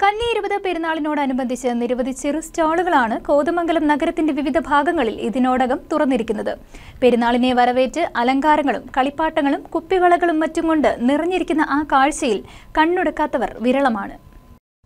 കന്നി 20 പെരുന്നാളിനോടനുബന്ധിച്ച് നിരവധി ചെറു സ്റ്റാളുകളാണ് കോതമംഗലം നഗരത്തിന്റെ വിവിധ ഭാഗങ്ങളിൽ ഇതിനോടകം തുറന്നിരിക്കുന്നത്. പെരുന്നാളിനെ വരവേറ്റ് അലങ്കാരങ്ങളും കളിപ്പാട്ടങ്ങളും കുപ്പിവളകളും മറ്റും കൊണ്ട് നിറഞ്ഞിരിക്കുന്ന ആ കാഴ്ചയിൽ കണ്ണുടക്കാത്തവർ വിരളമാണ്.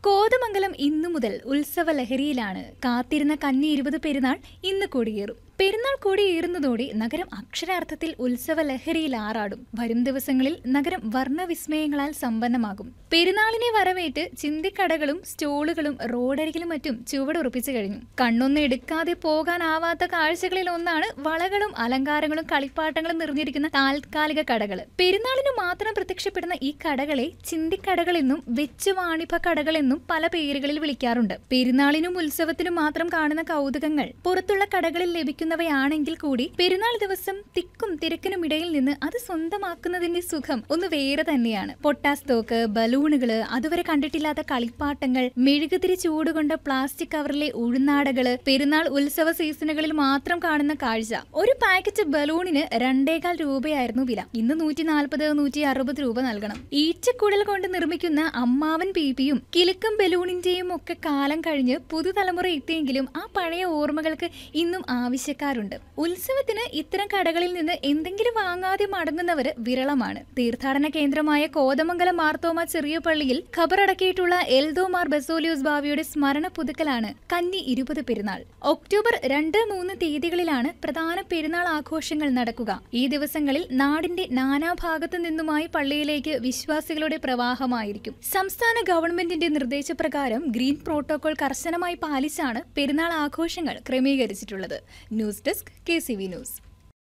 കോതമംഗലം ഇന്നു മുതൽ ഉത്സവ ലഹരിയിലാണ്. കാത്തിരുന്ന കന്നി 20 പെരുന്നാൾ ഇന്ന് കൊടിയേറും. പെരുന്നാൾ കൊടിയേറുന്നതോടെ നഗരം അക്ഷരാർത്ഥത്തിൽ ഉത്സവ ലഹരിയിൽ ആറാടും. വരും ദിവസങ്ങളിൽ നഗരം വർണ്ണവിസ്മയങ്ങളാൽ സമ്പന്നമാകും. പെരുന്നാളിനെ വരവേറ്റ് ചിന്തിക്കടകളും സ്റ്റോളുകളും റോഡരികിലും മറ്റും ചുവടുറപ്പിച്ചു കഴിഞ്ഞു. കണ്ണൊന്നും എടുക്കാതെ പോകാനാവാത്ത കാഴ്ചകളിൽ ഒന്നാണ് വളകളും അലങ്കാരങ്ങളും കളിപ്പാട്ടങ്ങളും നിറഞ്ഞിരിക്കുന്ന താൽക്കാലിക കടകൾ. പെരുന്നാളിന് മാത്രം പ്രത്യക്ഷപ്പെടുന്ന ഈ കടകളെ ചിന്തിക്കടകളെന്നും വെച്ചുവാണിഭ കടകളെന്നും പല പേരുകളിൽ വിളിക്കാറുണ്ട്. പെരുന്നാളിനും ഉത്സവത്തിനും മാത്രം കാണുന്ന കൗതുകങ്ങൾ പുറത്തുള്ള കടകളിൽ ലഭിക്കുന്നവയാണെങ്കിൽ കൂടി പെരുന്നാൾ ദിവസം തിക്കും തിരക്കിനും ഇടയിൽ നിന്ന് അത് സ്വന്തമാക്കുന്നതിന്റെ സുഖം ഒന്ന് വേറെ തന്നെയാണ്. പൊട്ടാസ് തോക്ക്, ബലൂണുകള്, അതുവരെ കണ്ടിട്ടില്ലാത്ത കളിപ്പാട്ടങ്ങൾ, മെഴുകുതിരി ചൂടുകൊണ്ട് പ്ലാസ്റ്റിക് കവറിലെ ഉഴുന്നാടകള്, പെരുന്നാൾ ഉത്സവ സീസണുകളിൽ മാത്രം കാണുന്ന കാഴ്ച. ഒരു പാക്കറ്റ് ബലൂണിന് 2.25 രൂപയായിരുന്നു വില. ഇന്ന് 140-160 രൂപ നൽകണം. ഈച്ചക്കുഴൽ കൊണ്ട് നിർമ്മിക്കുന്ന അമ്മാവൻ പീപ്പിയും കിലുക്കം ബലൂണിന്റെയും ഒക്കെ കാലം കഴിഞ്ഞ് പുതുതലമുറ എത്തിയെങ്കിലും ആ പഴയ ഓർമ്മകൾക്ക് ഇന്നും ആവശ്യക്കാരുണ്ട്. ഉത്സവത്തിന് ഇത്തരം കടകളിൽ നിന്ന് എന്തെങ്കിലും വാങ്ങാതെ മടങ്ങുന്നവർ വിരളമാണ്. തീർത്ഥാടന കേന്ദ്രമായ കോതമംഗലം മാർത്തോമ ചെറിയ പള്ളിയിൽ ഖബറടക്കിയിട്ടുള്ള എൽദോമാർ ബസോലിയോസ് ബാവയുടെ സ്മരണ പുതുക്കലാണ് കന്നി 20 പെരുന്നാൾ. ഒക്ടോബർ 2-3 തീയതികളിലാണ് പ്രധാന പെരുന്നാൾ ആഘോഷങ്ങൾ നടക്കുക. ഈ ദിവസങ്ങളിൽ നാടിന്റെ നാനാഭാഗത്തു നിന്നുമായി പള്ളിയിലേക്ക് വിശ്വാസികളുടെ പ്രവാഹമായിരിക്കും. സംസ്ഥാന ഗവൺമെന്റിന്റെ നിർദ്ദേശപ്രകാരം ഗ്രീൻ പ്രോട്ടോകോൾ കർശനമായി പാലിച്ചാണ് പെരുന്നാൾ ആഘോഷങ്ങൾ ക്രമീകരിച്ചിട്ടുള്ളത്. News desk KCV news.